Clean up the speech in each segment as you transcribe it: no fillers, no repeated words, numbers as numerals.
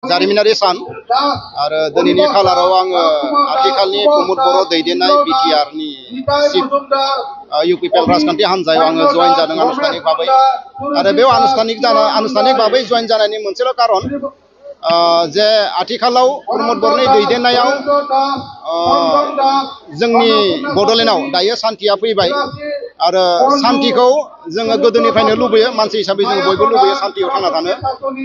जारिमिनारि सान आरो दिनैनि खालाराव आङो आथिखालनि प्रमद बर' दैदेननाय बिटिआरनि चिफ इउपिपिएल राजखान्थि हान्जायाव आङो जयेन जादों आनुষ্ঠাनिक भाबै आरो बेयाव आनुষ্ঠাनिक भाबै जयेन जानायनि मोनसेल' कारन जे आथिखालाव प्रमद बर'नि दैदेननायाव जोंनि बड'लेण्डआव दायो सान्थिया फैबाय आरो सान्थिखौ जोङो गोदोनिफ्रायनो लुबैयो मानसि हिसाबै जों बयबो लुबैयो सान्थियाव थांना थानो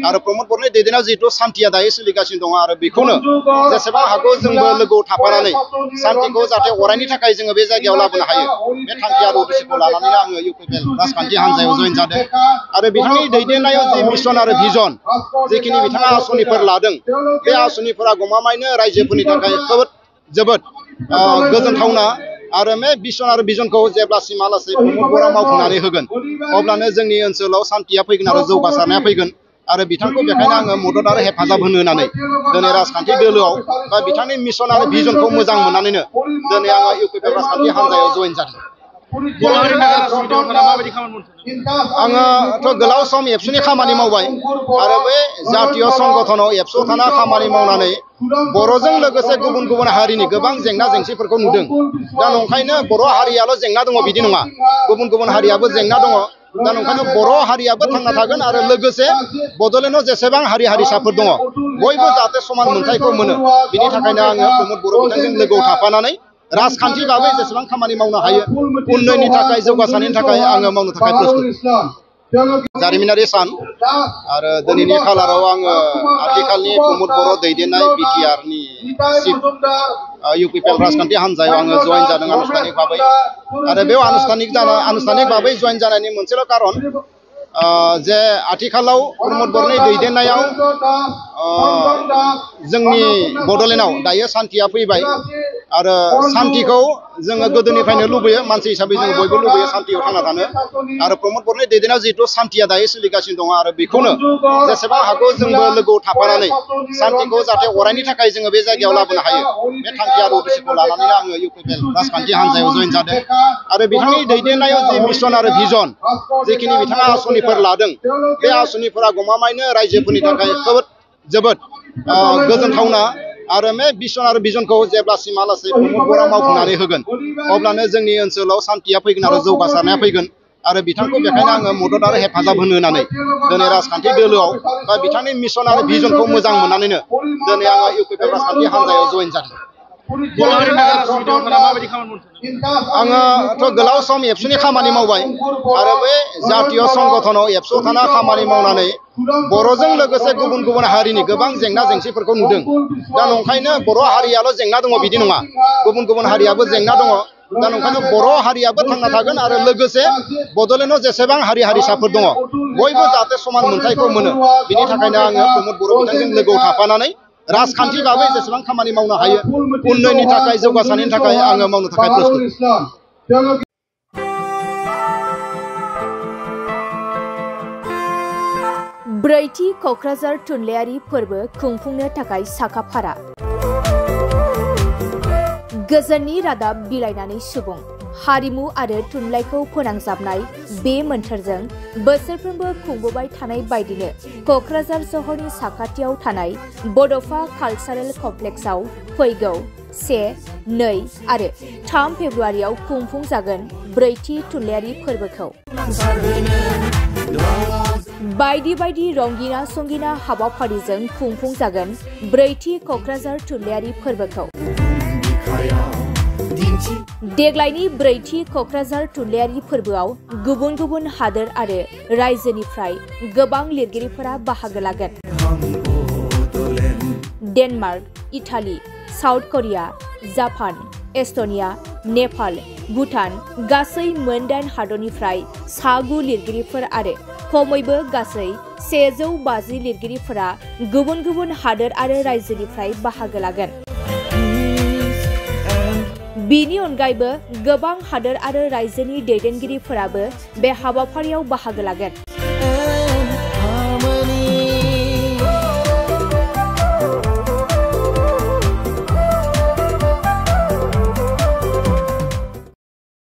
आरो प्रमद बर'नि दैदेननायाव जिहेतु सान्थिया दायो सोलिगासिनो दङ आरो बेखौनो जेसेबां हागौ जोंबो लोगोआव थाफानानै सान्थिखौ जाहाथे अरायनि थाखाय जोङो बे जायगायाव लाबोनो हायो बे थांखि आरो उद्देश्यखौ लानानैनो आङो इउपिपिएल राजखान्थि हान्जायाव जयेन जादों आरो बिथांनि दैदेननायाव जि मिशन आरो भिजन जिखिनि बिथाङा आसनिफोर लादों बे आसनिफोरा गमामायैनो रायजोफोरनि थाखाय जोबोद गोजोनथावना आरो बे मिशन आरो भिजनखौ जेब्लासिमहालागै प्रमद बर'आ मावफुंनानै होगोन अब्लानो जोंनि ओनसोलाव सान्थिया फैगोन आरो जौगासारनाया फैगोन आरो बिथांखौ बेखायनो आङो मदद आरो हेफाजाब होनो होननानै दिनै राजखान्थि दोलोआव बा बिथांनि मिशन आरो भिजनखौ मोजां मोननानैनो दिनै आङो इउपिपिएल राजखान्थि हान्जायाव जयेन जादों। आङोथ' गोलाव सम एबसुनि खामानि मावबाय आरो बे जातीय संगठनाव एबसुआव थाना खामानि मावनानै बर'जों लोगोसे गुबुन गुबुन हारिनि गोबां जेंना जेंसिफोरखौ नुदों दा नंखायनो बर' हारियाल' जेंना दङ बिदि नङा गुबुन गुबुन हारियाबो जेंना दङ दा नंखायनो बर' हारियाबो थांना थागोन आरो लोगोसे बड'लेण्डआव जेसेबां हारि हारिसाफोर दङ बयबो जाहाथे समान मोनथायखौ मोनो बिनि थाखायनो आङो प्रमद बर' बिथांजों लोगोआव थाफानानै राजखान्थि भाबै जेसेबां खामानि मावनो हायो उन्नयननि थाखाय जौगासारनायनि थाखाय आङो मावनो थाखाय प्रस्तुत। जारिमिनारि सान आरो दिनैनि खालाराव आङो आथिखालनि प्रमद बर' दैदेननाय बिटिआरनि चिफ इउपिपिएल राजखान्थि हान्जायाव आङो जयेन जादों आनुষ্ঠাनिक भाबै आरो बेयाव आनुষ্ঠাनिक भाबै जयेन जानायनि मोनसेल' कारन जे आथिखालाव प्रमद बर'नि दैदेननायाव जोंनि बड'लेण्डआव दायो सान्थिया फैबाय आरो सान्थिखौ जोङो गोदोनिफ्रायनो लुबैयो मानसि हिसाबै जों बयबो लुबैयो सान्थियाव थांना थानो आरो प्रमद बर'नि दैदेननायाव जिहेतु सान्थिया दायो सोलिगासिनो दङ आरो बेखौनो जेसेबां हागौ जोंबो लोगोआव थाफानानै सान्थिखौ जाहाथे अरायनि थाखाय जोङो बे जायगायाव लाबोनो हायो बे थांखि आरो उद्देश्यखौ लानानैनो आङो इउपिपिएल राजखान्थि हान्जायाव जयेन जादों आरो बिथांनि दैदेननायाव जि मिशन आरो भिजन जिखिनि बिथाङा आसनिफोर लादों बे आसनिफोरा गमामायैनो रायजोफोरनि थाखाय जोबोद गोजोनथावना आरो बे मिशन आरो भिजनखौ जेब्लासिमहालागै प्रमद बर'आ मावफुंनानै होगोन अब्लानो जोंनि ओनसोलाव सान्थिया फैगोन आरो जौगासारनाया फैगोन आरो बिथांखौ बेखायनो आङो मदद आरो हेफाजाब होनो होननानै दिनै राजखान्थि दोलोआव बा बिथांनि मिशन आरो भिजनखौ मोजां मोननानैनो दिनै आङो इउपिपिएल राजखान्थि हान्जायाव जयेन जादों। आङोथ' गोलाव सम एबसुनि खामानि मावबाय आरो बे जातीय संगठनाव एबसुआव थाना खामानि मावनानै बर'जों लोगोसे गुबुन गुबुन हारिनि गोबां जेंना जेंसिफोरखौ नुदों दा नंखायनो बर' हारियाल' जेंना दङ बिदि नङा गुबुन गुबुन हारियाबो जेंना दङ दा नंखायनो बर' हारियाबो थांना थागोन आरो लोगोसे बड'लेण्डआव जेसेबां हारि हारिसाफोर दङ बयबो जाहाथे समान मोनथायखौ मोनो बिनि थाखायनो आङो प्रमद बर' बिथांजों लोगोआव थाफानानै राजखान्थि भाबै जेसेबां खामानि मावनो हायो उन्नयननि थाखाय जौगासारनायनि थाखाय आङो मावनो थाखाय प्रस्तुत। ब्रैथि क'क्राझार थुनलाइयारि फोरबो खुंफुंनो थाखाय साखाफारा गोजोननि रादाब बिलाइनानै सुबुं हारिमु आरो थुनलाइखौ फोनांजाबनाय बे मोन्थोरजों बोसोरफ्रोमबो खुंबोबाय थानाय बायदिनो क'क्राझार सहरनि साखाथियाव थानाय बड'फा कालचारेल कमप्लेक्सआव फैगौ 1, 2 आरो 3 फेब्रुआरियाव खुंफुंजागोन ब्रैथि थुनलाइयारि फोरबोखौ। बायदि बायदि रंगिना संगिना हाबाफारिजों खुंफुंजागोन ब्रैथि क'क्राझार थुनलाइयारि फोरबोखौ। देग्लायनि ब्रैथि क'क्राझार थुनलाइयारि फोरबोआव गुबुन गुबुन हादोर आरो रायजोनिफ्राय गोबां लिरगिरिफोरा बाहागो लागोन। Denmark, Italy, South Korea, Japan, Estonia, Nepal, Bhutan गासै मोन 8 हादरनिफ्राय 9 लिरगिरिफोर आरो खमैबो गासै 150 लिरगिरिफोरा गुबुन गुबुन हादोर आरो रायजोनिफ्राय बाहागो लागोन। बिनि अनगायैबो गोबां हादोर आरो रायजोनि दैदेनगिरिफोराबो बे हाबाफारियाव बाहागो लागोन।